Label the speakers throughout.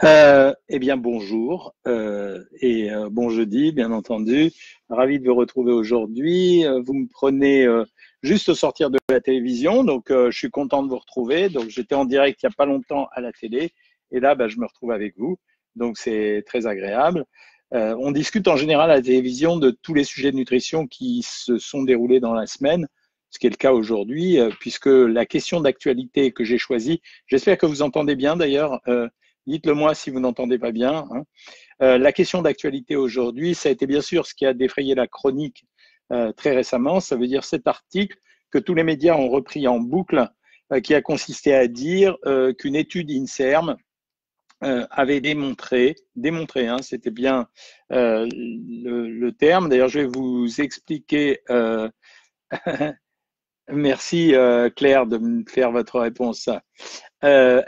Speaker 1: Eh bien, bonjour et bon jeudi, bien entendu. Ravi de vous retrouver aujourd'hui. Vous me prenez juste au sortir de la télévision, donc je suis content de vous retrouver. Donc, j'étais en direct il n'y a pas longtemps à la télé et là, je me retrouve avec vous. Donc, c'est très agréable. On discute en général à la télévision de tous les sujets de nutrition qui se sont déroulés dans la semaine, ce qui est le cas aujourd'hui, puisque la question d'actualité que j'ai choisie, j'espère que vous entendez bien d'ailleurs. Dites-le moi si vous n'entendez pas bien, hein. La question d'actualité aujourd'hui, ça a été bien sûr ce qui a défrayé la chronique très récemment. Ça veut dire cet article que tous les médias ont repris en boucle, qui a consisté à dire qu'une étude INSERM avait démontré, hein, c'était bien le terme. D'ailleurs, je vais vous expliquer. Merci Claire de me faire votre réponse. Euh,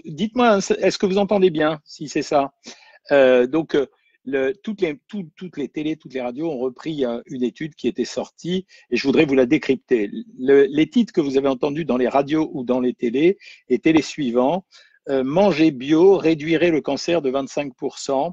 Speaker 1: Dites-moi, est-ce que vous entendez bien, si c'est ça? Donc, toutes les télés, toutes les radios ont repris une étude qui était sortie et je voudrais vous la décrypter. Les titres que vous avez entendus dans les radios ou dans les télés étaient les suivants. Manger bio réduirait le cancer de 25%,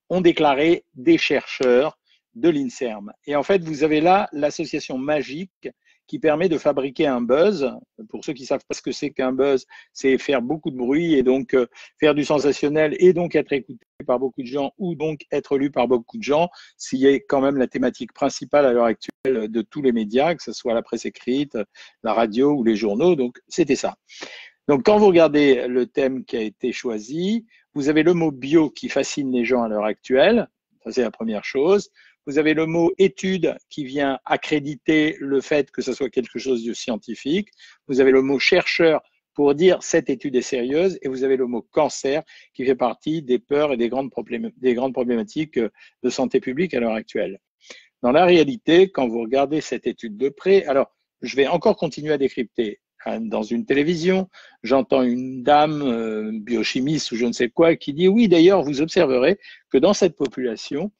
Speaker 1: ont déclaré des chercheurs de l'INSERM. Et en fait, vous avez là l'association magique qui permet de fabriquer un buzz. Pour ceux qui ne savent pas ce que c'est qu'un buzz, c'est faire beaucoup de bruit et donc faire du sensationnel et donc être écouté par beaucoup de gens ou donc être lu par beaucoup de gens, s'il y a quand même la thématique principale à l'heure actuelle de tous les médias, que ce soit la presse écrite, la radio ou les journaux. Donc, c'était ça. Donc, quand vous regardez le thème qui a été choisi, vous avez le mot bio qui fascine les gens à l'heure actuelle. Ça, c'est la première chose. Vous avez le mot étude qui vient accréditer le fait que ce soit quelque chose de scientifique. Vous avez le mot chercheur pour dire cette étude est sérieuse. Et vous avez le mot cancer qui fait partie des peurs et des grandes problématiques de santé publique à l'heure actuelle. Dans la réalité, quand vous regardez cette étude de près, alors je vais encore continuer à décrypter. Dans une télévision, j'entends une dame biochimiste ou je ne sais quoi qui dit oui, d'ailleurs, vous observerez que dans cette population,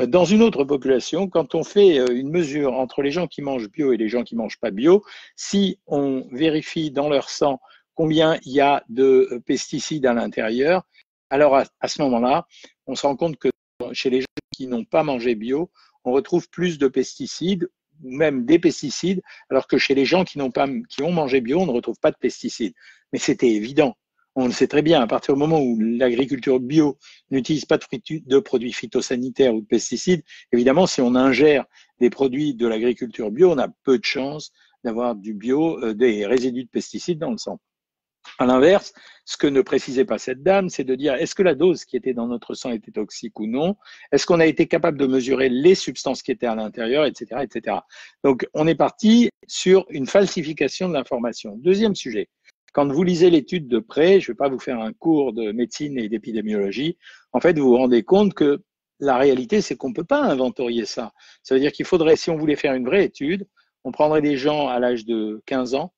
Speaker 1: dans une autre population, quand on fait une mesure entre les gens qui mangent bio et les gens qui ne mangent pas bio, si on vérifie dans leur sang combien il y a de pesticides à l'intérieur, alors à ce moment-là, on se rend compte que chez les gens qui n'ont pas mangé bio, on retrouve plus de pesticides ou même des pesticides, alors que chez les gens qui ont mangé bio, on ne retrouve pas de pesticides. Mais c'était évident. On le sait très bien, à partir du moment où l'agriculture bio n'utilise pas de produits phytosanitaires ou de pesticides, évidemment, si on ingère des produits de l'agriculture bio, on a peu de chances d'avoir du bio, des résidus de pesticides dans le sang. À l'inverse, ce que ne précisait pas cette dame, c'est de dire est-ce que la dose qui était dans notre sang était toxique ou non? Est-ce qu'on a été capable de mesurer les substances qui étaient à l'intérieur, etc., etc. Donc, on est parti sur une falsification de l'information. Deuxième sujet. Quand vous lisez l'étude de près, je ne vais pas vous faire un cours de médecine et d'épidémiologie, en fait, vous vous rendez compte que la réalité, c'est qu'on ne peut pas inventorier ça. Ça veut dire qu'il faudrait, si on voulait faire une vraie étude, on prendrait des gens à l'âge de 15 ans,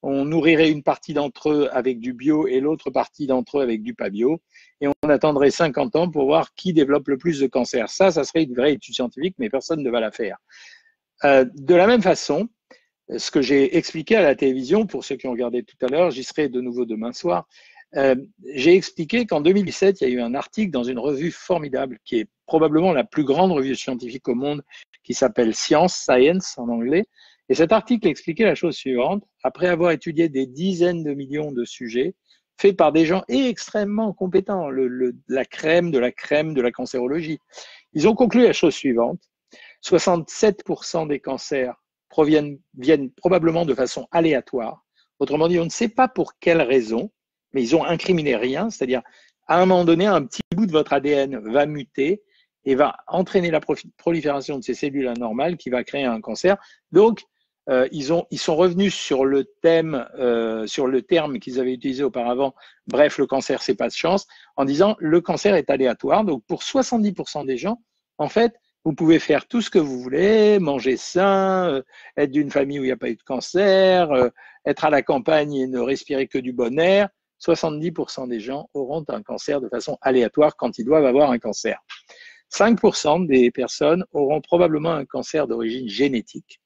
Speaker 1: on nourrirait une partie d'entre eux avec du bio et l'autre partie d'entre eux avec du pas bio, et on attendrait 50 ans pour voir qui développe le plus de cancer. Ça serait une vraie étude scientifique, mais personne ne va la faire. De la même façon, ce que j'ai expliqué à la télévision, pour ceux qui ont regardé tout à l'heure, j'y serai de nouveau demain soir, j'ai expliqué qu'en 2017, il y a eu un article dans une revue formidable, qui est probablement la plus grande revue scientifique au monde, qui s'appelle Science en anglais. Et cet article expliquait la chose suivante. Après avoir étudié des dizaines de millions de sujets, faits par des gens extrêmement compétents, la crème de la cancérologie, ils ont conclu la chose suivante. 67% des cancers viennent probablement de façon aléatoire. Autrement dit, on ne sait pas pour quelle raison, mais ils ont incriminé rien, c'est-à-dire à un moment donné, un petit bout de votre ADN va muter et va entraîner la prolifération de ces cellules anormales qui va créer un cancer. Donc, ils sont revenus sur le terme qu'ils avaient utilisé auparavant, bref, le cancer, c'est pas de chance, en disant le cancer est aléatoire. Donc, pour 70% des gens, en fait, vous pouvez faire tout ce que vous voulez, manger sain, être d'une famille où il n'y a pas eu de cancer, être à la campagne et ne respirer que du bon air. 70% des gens auront un cancer de façon aléatoire quand ils doivent avoir un cancer. 5% des personnes auront probablement un cancer d'origine génétique.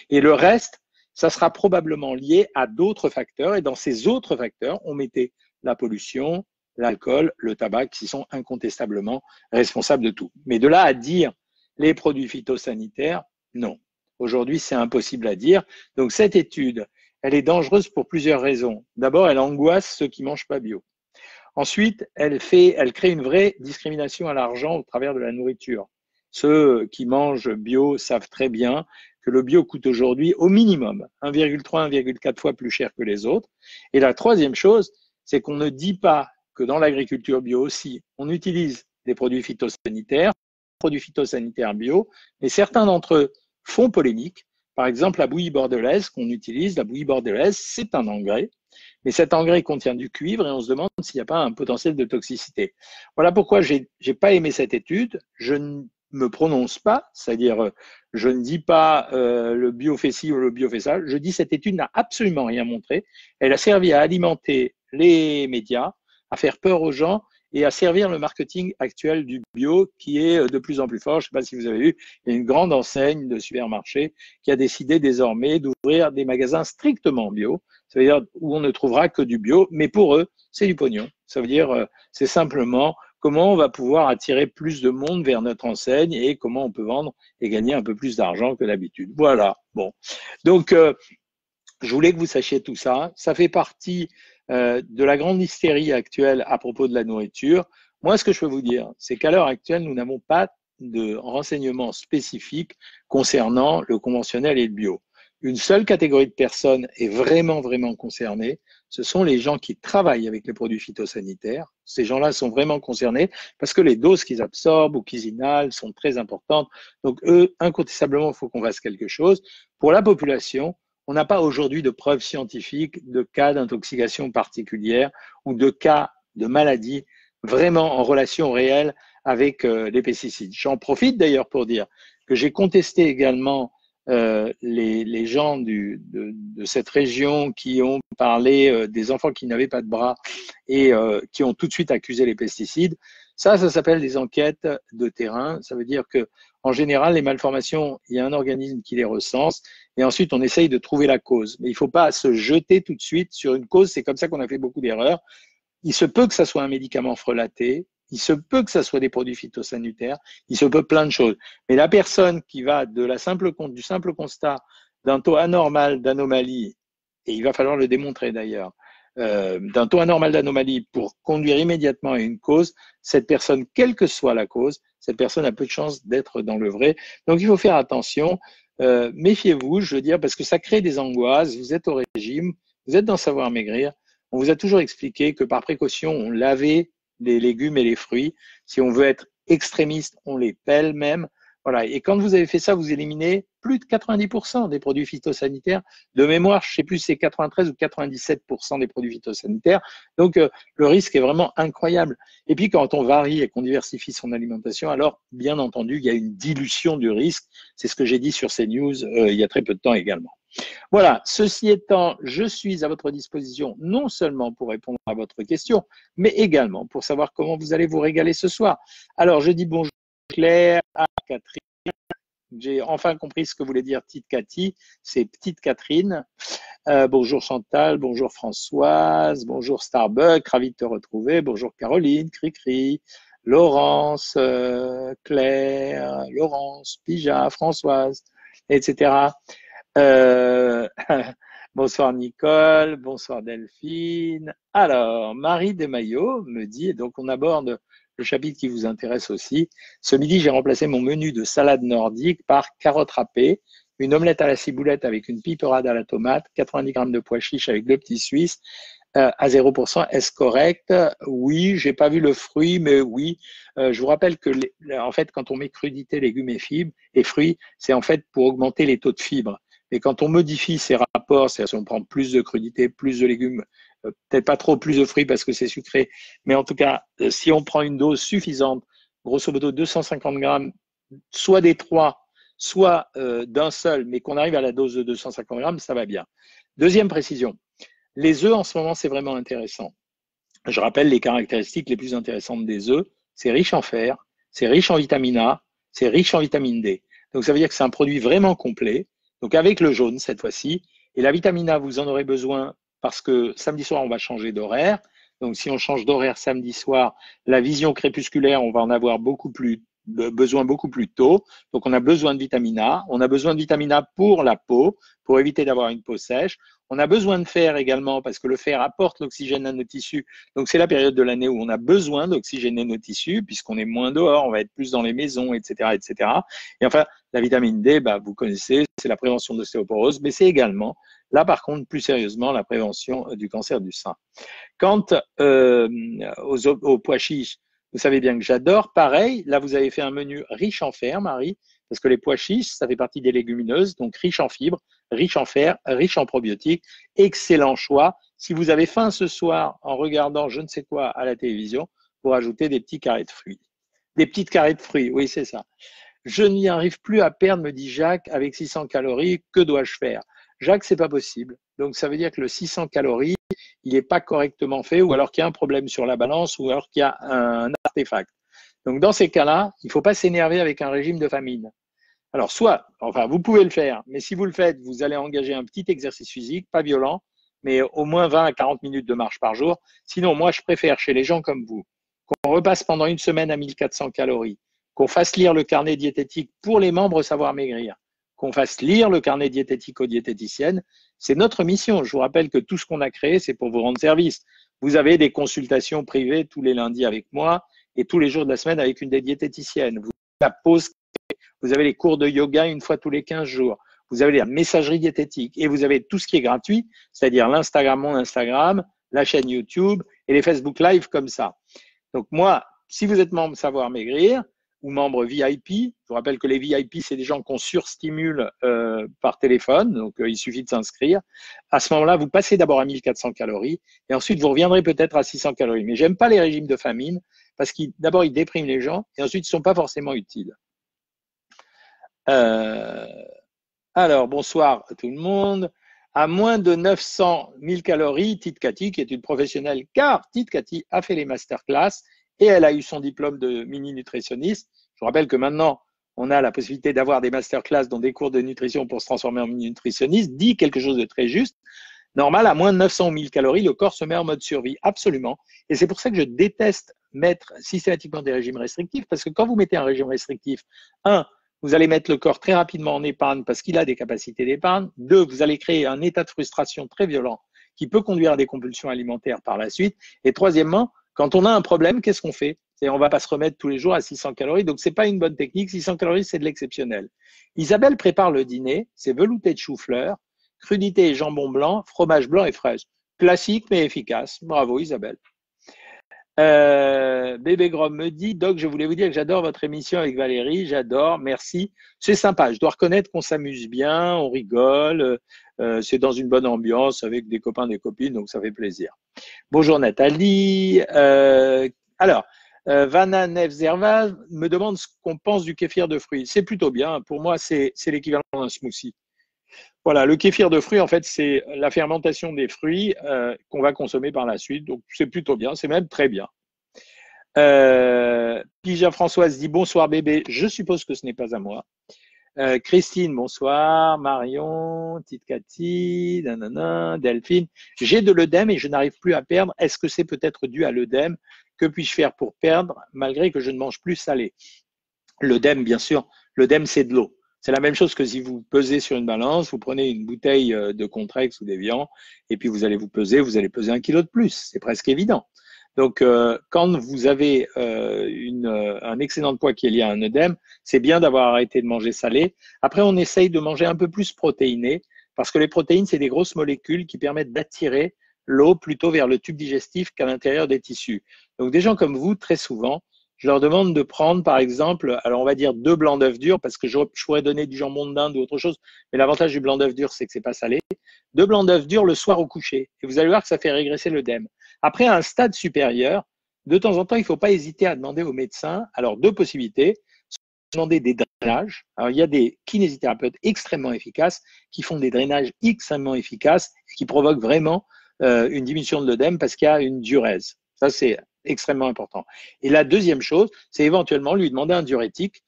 Speaker 1: Et le reste, ça sera probablement lié à d'autres facteurs. Et dans ces autres facteurs, on mettait la pollution, l'alcool, le tabac, qui sont incontestablement responsables de tout. Mais de là à dire les produits phytosanitaires, non. Aujourd'hui, c'est impossible à dire. Donc, cette étude, elle est dangereuse pour plusieurs raisons. D'abord, elle angoisse ceux qui ne mangent pas bio. Ensuite, elle crée une vraie discrimination à l'argent au travers de la nourriture. Ceux qui mangent bio savent très bien que le bio coûte aujourd'hui au minimum 1,3, 1,4 fois plus cher que les autres. Et la troisième chose, c'est qu'on ne dit pas que dans l'agriculture bio aussi, on utilise des produits phytosanitaires bio, mais certains d'entre eux font polémique. Par exemple, la bouillie bordelaise qu'on utilise, la bouillie bordelaise, c'est un engrais. Mais cet engrais contient du cuivre et on se demande s'il n'y a pas un potentiel de toxicité. Voilà pourquoi j'ai pas aimé cette étude. Je ne me prononce pas, c'est-à-dire je ne dis pas le bio fait ci ou le bio fait ça. Je dis cette étude n'a absolument rien montré. Elle a servi à alimenter les médias, à faire peur aux gens et à servir le marketing actuel du bio qui est de plus en plus fort. Je ne sais pas si vous avez vu, il y a une grande enseigne de supermarché qui a décidé désormais d'ouvrir des magasins strictement bio. Ça veut dire où on ne trouvera que du bio, mais pour eux, c'est du pognon. Ça veut dire, c'est simplement comment on va pouvoir attirer plus de monde vers notre enseigne et comment on peut vendre et gagner un peu plus d'argent que d'habitude. Voilà. Bon. Donc, je voulais que vous sachiez tout ça. Ça fait partie de la grande hystérie actuelle à propos de la nourriture. Moi, ce que je peux vous dire, c'est qu'à l'heure actuelle, nous n'avons pas de renseignements spécifiques concernant le conventionnel et le bio. Une seule catégorie de personnes est vraiment, vraiment concernée. Ce sont les gens qui travaillent avec les produits phytosanitaires. Ces gens-là sont vraiment concernés parce que les doses qu'ils absorbent ou qu'ils inhalent sont très importantes. Donc, eux, incontestablement, il faut qu'on fasse quelque chose. Pour la population, on n'a pas aujourd'hui de preuves scientifiques de cas d'intoxication particulière ou de cas de maladie vraiment en relation réelle avec les pesticides. J'en profite d'ailleurs pour dire que j'ai contesté également les gens de cette région qui ont parlé des enfants qui n'avaient pas de bras et qui ont tout de suite accusé les pesticides. Ça s'appelle des enquêtes de terrain. Ça veut dire que en général, les malformations, il y a un organisme qui les recense et ensuite on essaye de trouver la cause. Mais il ne faut pas se jeter tout de suite sur une cause. C'est comme ça qu'on a fait beaucoup d'erreurs. Il se peut que ça soit un médicament frelaté, il se peut que ça soit des produits phytosanitaires, il se peut plein de choses. Mais la personne qui va du simple constat d'un taux anormal d'anomalie, et il va falloir le démontrer d'ailleurs, d'un taux anormal d'anomalie pour conduire immédiatement à une cause, cette personne, quelle que soit la cause, cette personne a peu de chances d'être dans le vrai. Donc il faut faire attention. Méfiez-vous, je veux dire, parce que ça crée des angoisses. Vous êtes au régime, vous êtes dans Savoir Maigrir. On vous a toujours expliqué que par précaution, on lavait les légumes et les fruits. Si on veut être extrémiste, on les pèle même. Voilà. Et quand vous avez fait ça, vous éliminez plus de 90% des produits phytosanitaires. De mémoire, je ne sais plus si c'est 93 ou 97% des produits phytosanitaires. Donc, le risque est vraiment incroyable. Et puis, quand on varie et qu'on diversifie son alimentation, alors, bien entendu, il y a une dilution du risque. C'est ce que j'ai dit sur CNews il y a très peu de temps également. Voilà, ceci étant, je suis à votre disposition non seulement pour répondre à votre question, mais également pour savoir comment vous allez vous régaler ce soir. Alors, je dis bonjour Claire, à Catherine. J'ai enfin compris ce que voulait dire Petite Cathy, c'est Petite Catherine. Bonjour Chantal, bonjour Françoise, bonjour Starbuck, ravi de te retrouver. Bonjour Caroline, Cricri, Laurence, Claire, Laurence, Pija, Françoise, etc. Bonsoir Nicole, bonsoir Delphine. Alors, Marie Desmaillots me dit, et donc on aborde le chapitre qui vous intéresse aussi. Ce midi, j'ai remplacé mon menu de salade nordique par carottes râpées, une omelette à la ciboulette avec une piperade à la tomate, 90 grammes de pois chiches avec 2 petits suisses à 0%. Est-ce correct? Oui, j'ai pas vu le fruit, mais oui. Je vous rappelle que en fait, quand on met crudité, légumes et fibres et fruits, c'est en fait pour augmenter les taux de fibres. Et quand on modifie ces rapports, c'est-à-dire si on prend plus de crudité, plus de légumes, peut-être pas trop plus de fruits parce que c'est sucré, mais en tout cas, si on prend une dose suffisante, grosso modo 250 grammes, soit des 3, soit d'un seul, mais qu'on arrive à la dose de 250 grammes, ça va bien. Deuxième précision, les œufs en ce moment, c'est vraiment intéressant. Je rappelle les caractéristiques les plus intéressantes des œufs, c'est riche en fer, c'est riche en vitamine A, c'est riche en vitamine D. Donc ça veut dire que c'est un produit vraiment complet. Donc avec le jaune cette fois-ci, et la vitamine A, vous en aurez besoin parce que samedi soir, on va changer d'horaire. Donc, si on change d'horaire samedi soir, la vision crépusculaire, on va en avoir besoin beaucoup plus tôt. Donc, on a besoin de vitamine A. On a besoin de vitamine A pour la peau, pour éviter d'avoir une peau sèche. On a besoin de fer également parce que le fer apporte l'oxygène à nos tissus. Donc, c'est la période de l'année où on a besoin d'oxygéner nos tissus puisqu'on est moins dehors, on va être plus dans les maisons, etc., etc. Et enfin, la vitamine D, bah, vous connaissez, c'est la prévention de l'ostéoporose, mais c'est également, là par contre, plus sérieusement, la prévention du cancer du sein. Quant aux pois chiches, vous savez bien que j'adore. Pareil, là, vous avez fait un menu riche en fer, Marie, parce que les pois chiches, ça fait partie des légumineuses, donc riche en fibres, riche en fer, riche en probiotiques. Excellent choix. Si vous avez faim ce soir en regardant je ne sais quoi à la télévision, pour ajouter des petits carrés de fruits. Des petites carrés de fruits, oui, c'est ça. Je n'y arrive plus à perdre, me dit Jacques, avec 600 calories. Que dois-je faire? Jacques, c'est pas possible. Donc, ça veut dire que le 600 calories, il n'est pas correctement fait, ou alors qu'il y a un problème sur la balance, ou alors qu'il y a un artefact. Donc, dans ces cas-là, il ne faut pas s'énerver avec un régime de famine. Alors, enfin, vous pouvez le faire, mais si vous le faites, vous allez engager un petit exercice physique, pas violent, mais au moins 20 à 40 minutes de marche par jour. Sinon, moi, je préfère, chez les gens comme vous, qu'on repasse pendant une semaine à 1400 calories, qu'on fasse lire le carnet diététique pour les membres Savoir Maigrir, qu'on fasse lire le carnet diététique aux diététiciennes. C'est notre mission. Je vous rappelle que tout ce qu'on a créé, c'est pour vous rendre service. Vous avez des consultations privées tous les lundis avec moi et tous les jours de la semaine avec une des diététiciennes. Vous avez la pause, vous avez les cours de yoga une fois tous les 15 jours. Vous avez la messagerie diététique et vous avez tout ce qui est gratuit, c'est-à-dire l'Instagram, mon Instagram, la chaîne YouTube et les Facebook Live comme ça. Donc moi, si vous êtes membre Savoir Maigrir ou membre VIP, je vous rappelle que les VIP, c'est des gens qu'on surstimule par téléphone, donc il suffit de s'inscrire. À ce moment-là, vous passez d'abord à 1400 calories et ensuite vous reviendrez peut-être à 600 calories. Mais j'aime pas les régimes de famine parce qu'ils d'abord ils dépriment les gens et ensuite ils sont pas forcément utiles. Alors, bonsoir à tout le monde. À moins de 900 000 calories, Tite Cathy, qui est une professionnelle, car Tite Cathy a fait les masterclass et elle a eu son diplôme de mini-nutritionniste. Je vous rappelle que maintenant, on a la possibilité d'avoir des masterclass dans des cours de nutrition pour se transformer en mini-nutritionniste, dit quelque chose de très juste. Normal, à moins de 900 000 calories, le corps se met en mode survie, absolument. Et c'est pour ça que je déteste mettre systématiquement des régimes restrictifs, parce que quand vous mettez un régime restrictif, vous allez mettre le corps très rapidement en épargne parce qu'il a des capacités d'épargne. 2, vous allez créer un état de frustration très violent qui peut conduire à des compulsions alimentaires par la suite. Et troisièmement, quand on a un problème, qu'est-ce qu'on fait? On ne va pas se remettre tous les jours à 600 calories, donc ce n'est pas une bonne technique. 600 calories, c'est de l'exceptionnel. Isabelle prépare le dîner, c'est velouté de chou-fleur, crudité et jambon blanc, fromage blanc et fraises. Classique mais efficace. Bravo Isabelle. Bébé Grom me dit, Doc, je voulais vous dire que j'adore votre émission avec Valérie, j'adore, merci. C'est sympa, je dois reconnaître qu'on s'amuse bien, on rigole, c'est dans une bonne ambiance avec des copains, des copines, donc ça fait plaisir. Bonjour Nathalie. Vanna Nevzerva me demande ce qu'on pense du kéfir de fruits. C'est plutôt bien, pour moi c'est l'équivalent d'un smoothie. Voilà, le kéfir de fruits, en fait, c'est la fermentation des fruits qu'on va consommer par la suite. Donc, c'est plutôt bien, c'est même très bien. Pija Françoise dit bonsoir bébé. Je suppose que ce n'est pas à moi. Christine, bonsoir. Marion, Tite Cathy, Delphine. J'ai de l'œdème et je n'arrive plus à perdre. Est-ce que c'est peut-être dû à l'œdème? Que puis-je faire pour perdre malgré que je ne mange plus salé? L'œdème, bien sûr, l'œdème, c'est de l'eau. C'est la même chose que si vous pesez sur une balance, vous prenez une bouteille de Contrex ou d'Evian, et puis vous allez vous peser, vous allez peser 1 kilo de plus. C'est presque évident. Donc, quand vous avez un excédent de poids qui est lié à un œdème, c'est bien d'avoir arrêté de manger salé. Après, on essaye de manger un peu plus protéiné, parce que les protéines, c'est des grosses molécules qui permettent d'attirer l'eau plutôt vers le tube digestif qu'à l'intérieur des tissus. Donc, des gens comme vous, très souvent, je leur demande de prendre, par exemple, alors on va dire 2 blancs d'œufs durs, parce que je pourrais donner du jambon de dinde ou autre chose, mais l'avantage du blanc d'œuf dur, c'est que c'est pas salé. 2 blancs d'œufs durs le soir au coucher. Et vous allez voir que ça fait régresser l'œdème. Après, à un stade supérieur, de temps en temps, il ne faut pas hésiter à demander au médecin, alors 2 possibilités, demander des drainages. Alors, il y a des kinésithérapeutes extrêmement efficaces qui font des drainages extrêmement efficaces et qui provoquent vraiment une diminution de l'œdème parce qu'il y a une diurèse. Ça, c'est extrêmement important. Et la deuxième chose, c'est éventuellement lui demander un diurétique.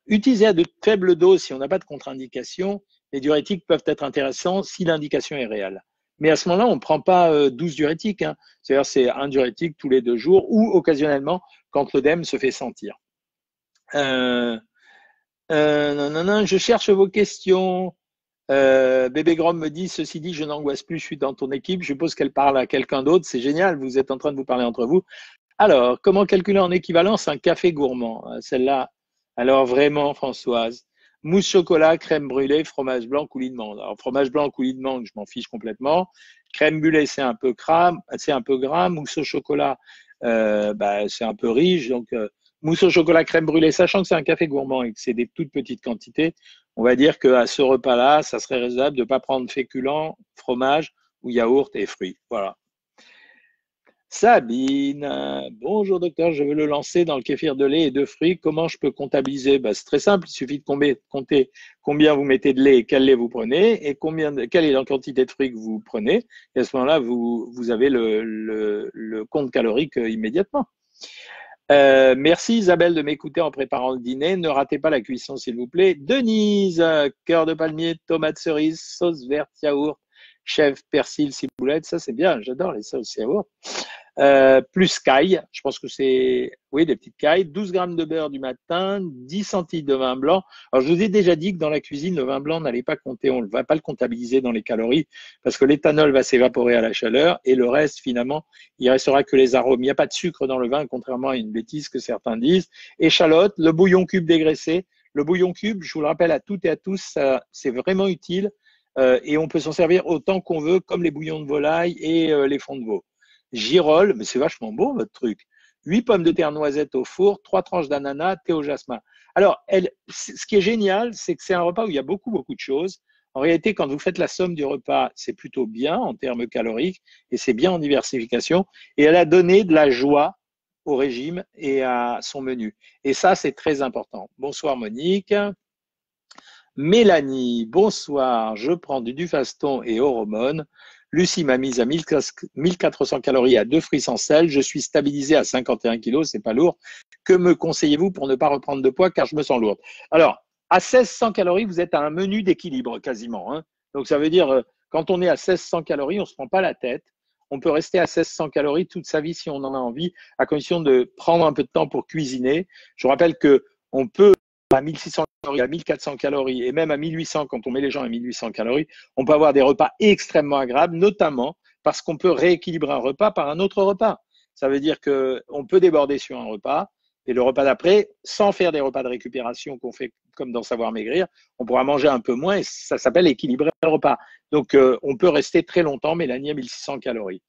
Speaker 1: Utiliser à de faibles doses si on n'a pas de contre-indication. Les diurétiques peuvent être intéressants si l'indication est réelle. Mais à ce moment-là, on ne prend pas 12 diurétiques, hein. C'est-à-dire c'est un diurétique tous les 2 jours ou occasionnellement quand l'œdème se fait sentir. Non, non, non, je cherche vos questions. Bébé Grom me dit, ceci dit, je n'angoisse plus, je suis dans ton équipe. Je suppose qu'elle parle à quelqu'un d'autre. C'est génial, vous êtes en train de vous parler entre vous. Alors, comment calculer en équivalence un café gourmand? Celle-là, alors vraiment, Françoise. Mousse chocolat, crème brûlée, fromage blanc, coulis de menthe. Alors, fromage blanc, coulis de menthe, je m'en fiche complètement. Crème brûlée, c'est un peu gras, c'est un peu gras. Mousse au chocolat, c'est un peu riche. Donc, mousse au chocolat, crème brûlée, sachant que c'est un café gourmand et que c'est des toutes petites quantités, on va dire qu'à ce repas-là, ça serait raisonnable de ne pas prendre féculents, fromage ou yaourt et fruits. Voilà. Sabine, bonjour docteur, je veux le lancer dans le kéfir de lait et de fruits. Comment je peux comptabiliser? C'est très simple, il suffit de compter combien vous mettez de lait et quel lait vous prenez et quelle est la quantité de fruits que vous prenez. Et à ce moment-là, vous avez le compte calorique immédiatement. Merci Isabelle de m'écouter en préparant le dîner. Ne ratez pas la cuisson s'il vous plaît. Denise, cœur de palmier, tomate cerise, sauce verte, yaourt, chèvre, persil, ciboulette. Ça c'est bien, j'adore les sauces yaourt. Plus caille, je pense que c'est, oui, des petites cailles, 12 grammes de beurre du matin, 10 centilitres de vin blanc. Alors, je vous ai déjà dit que dans la cuisine, le vin blanc, n'allez pas compter, on ne va pas le comptabiliser dans les calories parce que l'éthanol va s'évaporer à la chaleur et le reste, finalement, il restera que les arômes. Il n'y a pas de sucre dans le vin, contrairement à une bêtise que certains disent. Échalote, le bouillon cube dégraissé. Le bouillon cube, je vous le rappelle à toutes et à tous, c'est vraiment utile et on peut s'en servir autant qu'on veut, comme les bouillons de volaille et les fonds de veau. Girolles, mais c'est vachement beau votre truc. 8 pommes de terre noisettes au four, 3 tranches d'ananas, thé au jasmin. Alors, ce qui est génial, c'est que c'est un repas où il y a beaucoup, beaucoup de choses. En réalité, quand vous faites la somme du repas, c'est plutôt bien en termes caloriques et c'est bien en diversification. Et elle a donné de la joie au régime et à son menu. Et ça, c'est très important. Bonsoir Monique. Mélanie, bonsoir. Je prends du Dufaston et hormones. Lucie m'a mise à 1400 calories à 2 fruits sans sel. Je suis stabilisée à 51 kilos, c'est pas lourd. Que me conseillez-vous pour ne pas reprendre de poids car je me sens lourde? Alors, à 1600 calories, vous êtes à un menu d'équilibre quasiment, hein. Donc, ça veut dire, quand on est à 1600 calories, on ne se prend pas la tête. On peut rester à 1600 calories toute sa vie si on en a envie, à condition de prendre un peu de temps pour cuisiner. Je vous rappelle que on peut à 1600 calories, à 1400 calories et même à 1800, quand on met les gens à 1800 calories, on peut avoir des repas extrêmement agréables, notamment parce qu'on peut rééquilibrer un repas par un autre repas. Ça veut dire qu'on peut déborder sur un repas et le repas d'après, sans faire des repas de récupération qu'on fait comme dans Savoir Maigrir, on pourra manger un peu moins et ça s'appelle équilibrer le repas. Donc, on peut rester très longtemps, Mélanie, à 1600 calories.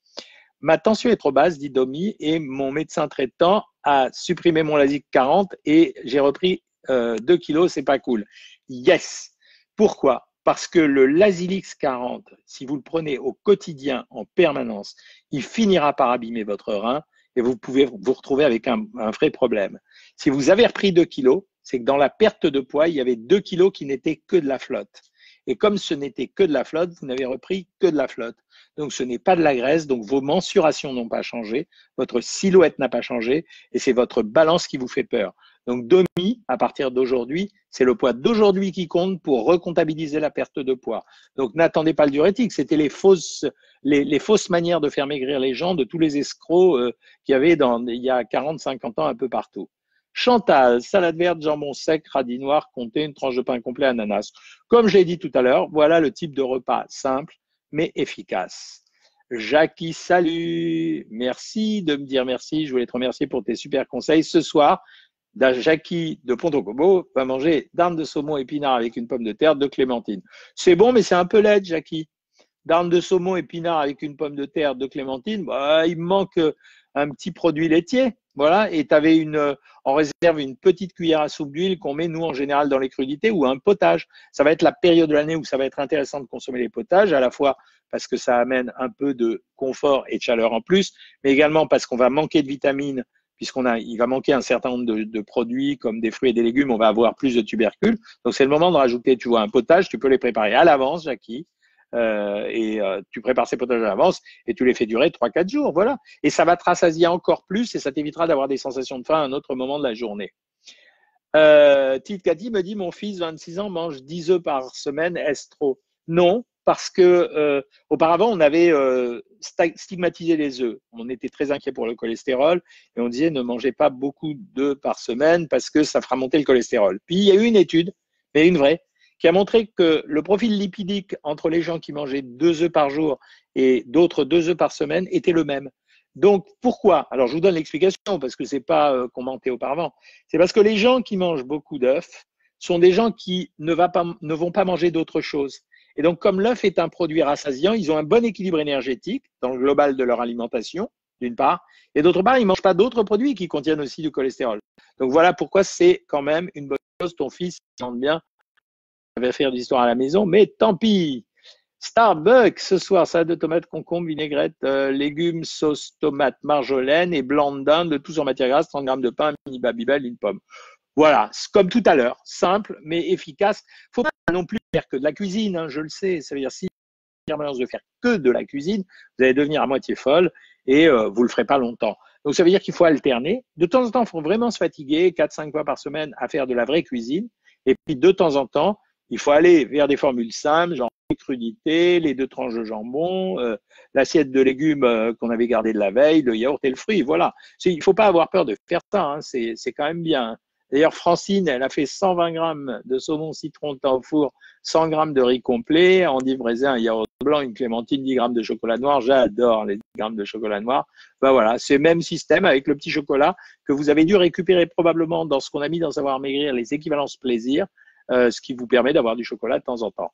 Speaker 1: Ma tension est trop basse, dit Domi, et mon médecin traitant a supprimé mon Lasix 40 et j'ai repris 2 kilos, c'est pas cool. Yes. Pourquoi? Parce que le Lasix 40, si vous le prenez au quotidien, en permanence, il finira par abîmer votre rein et vous pouvez vous retrouver avec un vrai problème. Si vous avez repris 2 kilos, c'est que dans la perte de poids, il y avait 2 kilos qui n'étaient que de la flotte. Et comme ce n'était que de la flotte, vous n'avez repris que de la flotte. Donc ce n'est pas de la graisse, donc vos mensurations n'ont pas changé, votre silhouette n'a pas changé et c'est votre balance qui vous fait peur. Donc Domi, à partir d'aujourd'hui, c'est le poids d'aujourd'hui qui compte pour recomptabiliser la perte de poids. Donc n'attendez pas le diurétique, c'était les fausses manières de faire maigrir les gens, de tous les escrocs qu'il y avait il y a 40-50 ans un peu partout. Chantal, salade verte, jambon sec, radis noir, comté, une tranche de pain complet, ananas. Comme je l'ai dit tout à l'heure, voilà le type de repas simple mais efficace. Jackie, salut. Merci de me dire merci. Je voulais te remercier pour tes super conseils. Ce soir, Jackie de Pontocobo va manger dinde de saumon épinard avec une pomme de terre, de clémentine. C'est bon, mais c'est un peu laid, Jackie. Dinde de saumon épinard avec une pomme de terre, de clémentine, il me manque un petit produit laitier. Voilà, et tu avais en réserve une petite cuillère à soupe d'huile qu'on met, nous, en général, dans les crudités ou un potage. Ça va être la période de l'année où ça va être intéressant de consommer les potages, à la fois parce que ça amène un peu de confort et de chaleur en plus, mais également parce qu'on va manquer de vitamines, il va manquer un certain nombre de produits comme des fruits et des légumes, on va avoir plus de tubercules. Donc, c'est le moment de rajouter, tu vois, un potage. Tu peux les préparer à l'avance, Jackie. Tu prépares ces potages à l'avance et tu les fais durer 3-4 jours, voilà. Et ça va te rassasier encore plus et ça t'évitera d'avoir des sensations de faim à un autre moment de la journée. Tite Cathy me dit, mon fils, 26 ans, mange 10 œufs par semaine, est-ce trop? Non, parce que auparavant, on avait stigmatisé les œufs. On était très inquiet pour le cholestérol et on disait ne mangez pas beaucoup d'œufs par semaine parce que ça fera monter le cholestérol. Puis il y a eu une étude, mais une vraie, qui a montré que le profil lipidique entre les gens qui mangeaient 2 œufs par jour et d'autres 2 œufs par semaine était le même. Donc pourquoi? Alors je vous donne l'explication parce que c'est pas commenté auparavant. C'est parce que les gens qui mangent beaucoup d'œufs sont des gens qui ne vont pas manger d'autre chose. Et donc, comme l'œuf est un produit rassasiant, ils ont un bon équilibre énergétique dans le global de leur alimentation, d'une part, et d'autre part, ils ne mangent pas d'autres produits qui contiennent aussi du cholestérol. Donc, voilà pourquoi c'est quand même une bonne chose. Ton fils chante bien, il va faire de l'histoire à la maison, mais tant pis. Starbucks, ce soir, salade de tomates, concombre, vinaigrette, légumes, sauce, tomate, marjolaine et blanc de dinde, tous en matière grasse, 30 grammes de pain, mini babybel, une pomme. Voilà, comme tout à l'heure, simple mais efficace. Il ne faut pas non plus faire que de la cuisine, hein, je le sais. Ça veut dire si vous avez de faire que de la cuisine, vous allez devenir à moitié folle et vous ne le ferez pas longtemps. Donc ça veut dire qu'il faut alterner. De temps en temps, il faut vraiment se fatiguer 4-5 fois par semaine à faire de la vraie cuisine. Et puis de temps en temps, il faut aller vers des formules simples, genre les crudités, les 2 tranches de jambon, l'assiette de légumes qu'on avait gardé de la veille, le yaourt et le fruit. Voilà. Il ne faut pas avoir peur de faire ça, hein. C'est quand même bien. D'ailleurs, Francine, elle a fait 120 grammes de saumon citron thym au four, 100 grammes de riz complet, endive raisin, un yaourt blanc, une clémentine, 10 grammes de chocolat noir. J'adore les 10 grammes de chocolat noir. Ben voilà, c'est le même système avec le petit chocolat que vous avez dû récupérer probablement dans ce qu'on a mis dans Savoir Maigrir, les équivalences plaisir, ce qui vous permet d'avoir du chocolat de temps en temps.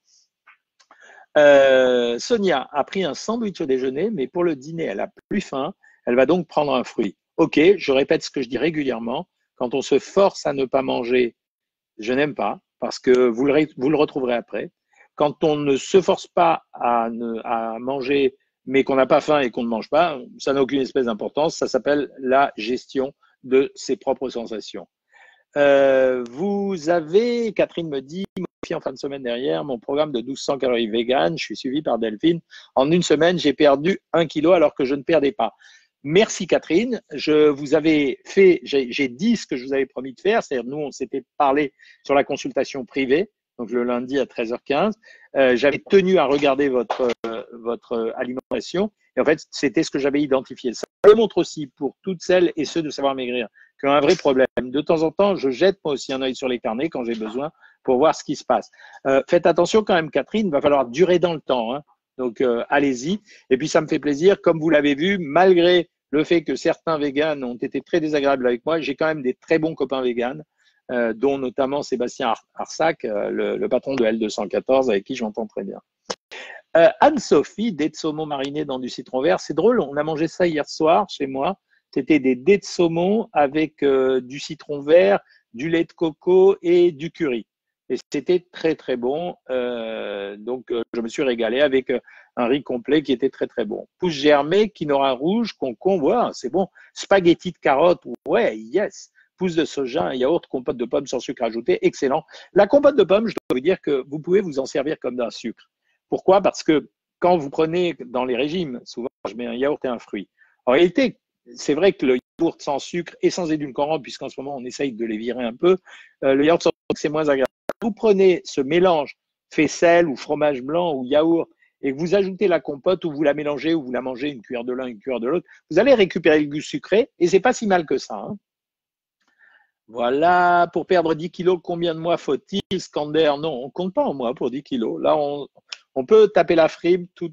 Speaker 1: Sonia a pris un sandwich au déjeuner, mais pour le dîner, elle a plus faim. Elle va donc prendre un fruit. Ok, je répète ce que je dis régulièrement. Quand on se force à ne pas manger, je n'aime pas, parce que vous le retrouverez après. Quand on ne se force pas à manger, mais qu'on n'a pas faim et qu'on ne mange pas, ça n'a aucune espèce d'importance. Ça s'appelle la gestion de ses propres sensations. Vous avez, Catherine me dit, modifié en fin de semaine dernière mon programme de 1200 calories vegan. Je suis suivi par Delphine. En une semaine, j'ai perdu 1 kilo alors que je ne perdais pas. Merci Catherine, j'ai dit ce que je vous avais promis de faire, c'est-à-dire nous on s'était parlé sur la consultation privée, donc le lundi à 13h15, j'avais tenu à regarder votre alimentation et en fait c'était ce que j'avais identifié. Ça me montre aussi pour toutes celles et ceux de Savoir Maigrir qui ont un vrai problème. De temps en temps, je jette moi aussi un œil sur les carnets quand j'ai besoin pour voir ce qui se passe. Faites attention quand même Catherine, il va falloir durer dans le temps, hein. Donc allez-y. Et puis ça me fait plaisir, comme vous l'avez vu, malgré le fait que certains véganes ont été très désagréables avec moi, j'ai quand même des très bons copains véganes, dont notamment Sébastien Arsac, le patron de L214, avec qui j'entends très bien. Anne-Sophie, dés de saumon marinés dans du citron vert, c'est drôle, on a mangé ça hier soir chez moi. C'était des dés de saumon avec du citron vert, du lait de coco et du curry. Et c'était très très bon. Donc je me suis régalé avec un riz complet qui était très très bon. Pousse germée, quinoa rouge, concombre, ouais, c'est bon. Spaghetti de carottes, ouais, yes. Pousse de soja, un yaourt, compote de pommes sans sucre ajouté, excellent. La compote de pommes, je dois vous dire que vous pouvez vous en servir comme d'un sucre. Pourquoi? Parce que quand vous prenez dans les régimes, souvent je mets un yaourt et un fruit. En réalité, c'est vrai que le yaourt sans sucre et sans édulcorant, puisqu'en ce moment on essaye de les virer un peu, le yaourt sans sucre c'est moins agréable. Vous prenez ce mélange faisselle ou fromage blanc ou yaourt et que vous ajoutez la compote ou vous la mélangez ou vous la mangez une cuillère de l'un, une cuillère de l'autre, vous allez récupérer le goût sucré et c'est pas si mal que ça, hein. Voilà, pour perdre 10 kilos, combien de mois faut-il? Scander, non, on compte pas en mois pour 10 kilos. Là, on peut taper la frime, tous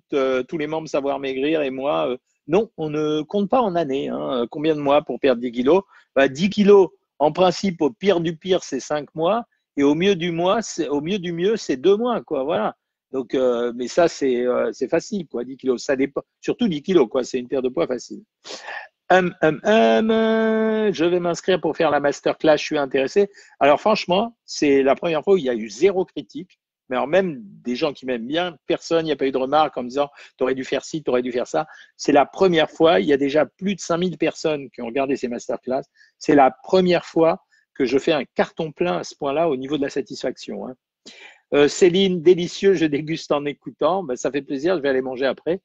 Speaker 1: les membres Savoir Maigrir et moi, non, on ne compte pas en années, hein. Combien de mois pour perdre 10 kilos? 10 kilos, en principe, au pire du pire, c'est 5 mois. Et au mieux du mieux, c'est 2 mois, quoi. Voilà. Donc, mais ça, c'est facile, quoi. 10 kilos, ça dépend. Surtout 10 kilos, quoi. C'est une perte de poids facile. Je vais m'inscrire pour faire la masterclass. Je suis intéressé. Alors, franchement, c'est la première fois où il y a eu 0 critique. Mais alors, même des gens qui m'aiment bien, personne, il n'y a pas eu de remarques en me disant t'aurais dû faire ci, t'aurais dû faire ça. C'est la première fois. Il y a déjà plus de 5000 personnes qui ont regardé ces masterclass. C'est la première fois que je fais un carton plein à ce point-là au niveau de la satisfaction, hein. Céline, délicieux, je déguste en écoutant. Ben, ça fait plaisir, je vais aller manger après.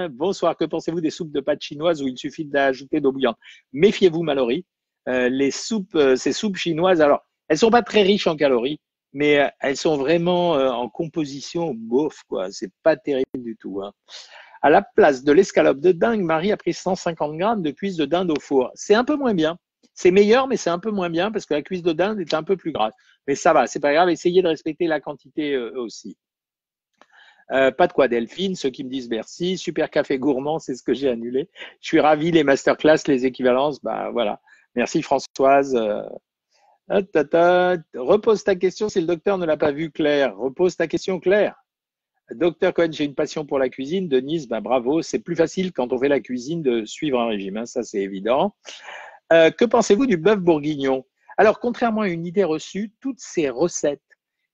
Speaker 1: Bonsoir, que pensez-vous des soupes de pâtes chinoises où il suffit d'ajouter d'eau bouillante? Méfiez-vous, Mallory. Ces soupes chinoises, alors, elles sont pas très riches en calories, mais elles sont vraiment en composition bof, quoi. C'est pas terrible du tout, hein. À la place de l'escalope de dinde, Marie a pris 150 grammes de cuisse de dinde au four. C'est un peu moins bien. C'est meilleur, mais c'est un peu moins bien parce que la cuisse de dinde est un peu plus grasse. Mais ça va, c'est pas grave. Essayez de respecter la quantité aussi. Pas de quoi, Delphine. Ceux qui me disent merci. Super café gourmand, c'est ce que j'ai annulé. Je suis ravi. Les masterclass, les équivalences, bah voilà. Merci Françoise. Repose ta question si le docteur ne l'a pas vu, Claire. Repose ta question, Claire. Docteur Cohen, j'ai une passion pour la cuisine. Denise, bah, bravo. C'est plus facile quand on fait la cuisine de suivre un régime, hein, ça c'est évident. Que pensez-vous du bœuf bourguignon? Alors, contrairement à une idée reçue, toutes ces recettes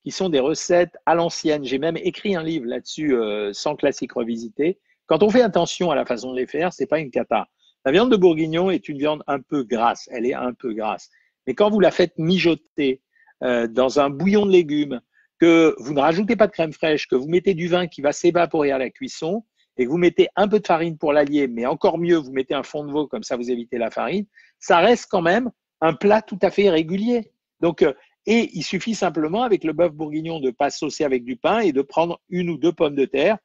Speaker 1: qui sont des recettes à l'ancienne, j'ai même écrit un livre là-dessus, sans classique revisité. Quand on fait attention à la façon de les faire, c'est pas une cata. La viande de bourguignon est une viande un peu grasse, elle est un peu grasse. Mais quand vous la faites mijoter dans un bouillon de légumes, que vous ne rajoutez pas de crème fraîche, que vous mettez du vin qui va s'évaporer à la cuisson, et que vous mettez un peu de farine pour l'allier, mais encore mieux, vous mettez un fond de veau, comme ça vous évitez la farine, ça reste quand même un plat tout à fait régulier. Donc, et il suffit simplement, avec le bœuf bourguignon, de ne pas saucer avec du pain et de prendre une ou deux pommes de terre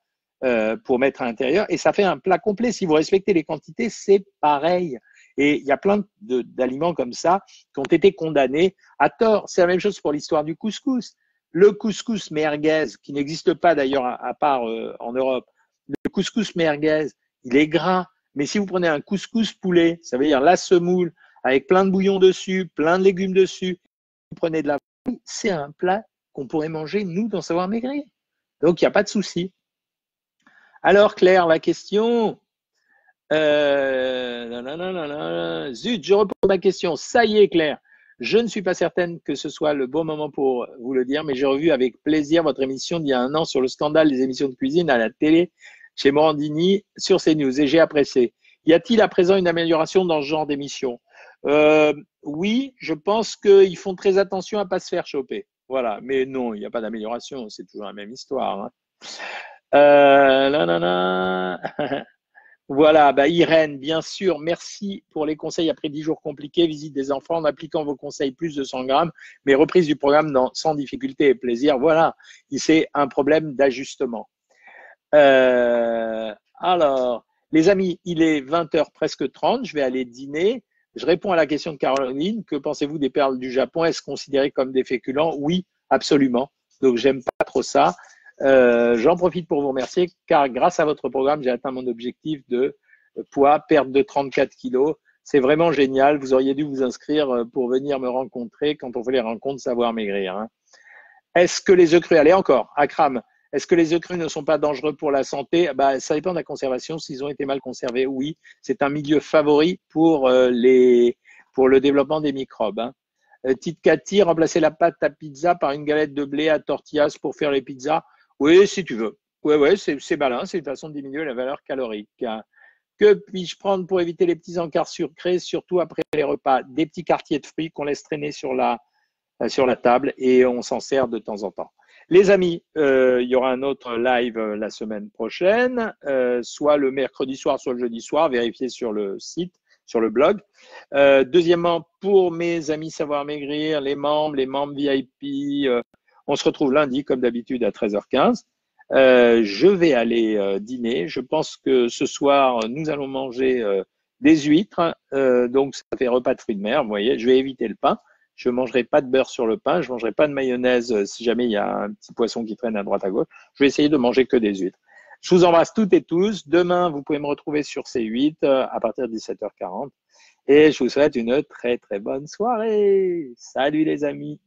Speaker 1: pour mettre à l'intérieur. Et ça fait un plat complet. Si vous respectez les quantités, c'est pareil. Et il y a plein d'aliments comme ça qui ont été condamnés à tort. C'est la même chose pour l'histoire du couscous. Le couscous merguez, qui n'existe pas d'ailleurs à part en Europe, le couscous merguez, il est gras. Mais si vous prenez un couscous poulet, ça veut dire la semoule, avec plein de bouillon dessus, plein de légumes dessus, vous prenez de la farine, c'est un plat qu'on pourrait manger, nous, dans Savoir Maigrir. Donc, il n'y a pas de souci. Alors, Claire, la question. Zut, je repose ma question. Ça y est, Claire. Je ne suis pas certaine que ce soit le bon moment pour vous le dire, mais j'ai revu avec plaisir votre émission d'il y a un an sur le scandale des émissions de cuisine à la télé chez Morandini sur CNews et j'ai apprécié. Y a-t-il à présent une amélioration dans ce genre d'émission? Oui, je pense qu'ils font très attention à ne pas se faire choper. Voilà, mais non, il n'y a pas d'amélioration, c'est toujours la même histoire. Hein. Voilà, bah Irène, bien sûr, merci pour les conseils après 10 jours compliqués, visite des enfants en appliquant vos conseils plus de 100 grammes, mais reprise du programme sans difficulté et plaisir. Voilà, c'est un problème d'ajustement. Alors, les amis, il est 20h presque 30, je vais aller dîner. Je réponds à la question de Caroline. Que pensez-vous des perles du Japon? Est-ce considéré comme des féculents? Oui, absolument. Donc, j'aime pas trop ça. J'en profite pour vous remercier car grâce à votre programme, j'ai atteint mon objectif de poids, perte de 34 kilos. C'est vraiment génial. Vous auriez dû vous inscrire pour venir me rencontrer quand on fait les rencontres Savoir Maigrir. Hein. Est-ce que les œufs crus, allez encore, Akram, est-ce que les œufs crus ne sont pas dangereux pour la santé? Bah, ça dépend de la conservation. S'ils ont été mal conservés, oui. C'est un milieu favori pour le développement des microbes. Hein. Tite Cathy, remplacer la pâte à pizza par une galette de blé à tortillas pour faire les pizzas. Oui, si tu veux. Oui, c'est malin. C'est une façon de diminuer la valeur calorique. Hein. Que puis-je prendre pour éviter les petits encarts sucrés, surtout après les repas? Des petits quartiers de fruits qu'on laisse traîner sur la table et on s'en sert de temps en temps. Les amis, il y aura un autre live la semaine prochaine, soit le mercredi soir, soit le jeudi soir, vérifiez sur le site, sur le blog. Deuxièmement, pour mes amis Savoir Maigrir, les membres VIP, on se retrouve lundi comme d'habitude à 13h15. Je vais aller dîner. Je pense que ce soir, nous allons manger des huîtres. Donc, ça fait repas de fruits de mer. Vous voyez, je vais éviter le pain. Je ne mangerai pas de beurre sur le pain. Je ne mangerai pas de mayonnaise si jamais il y a un petit poisson qui traîne à droite à gauche. Je vais essayer de manger que des huîtres. Je vous embrasse toutes et tous. Demain, vous pouvez me retrouver sur C8 à partir de 17h40. Et je vous souhaite une très, très bonne soirée. Salut les amis.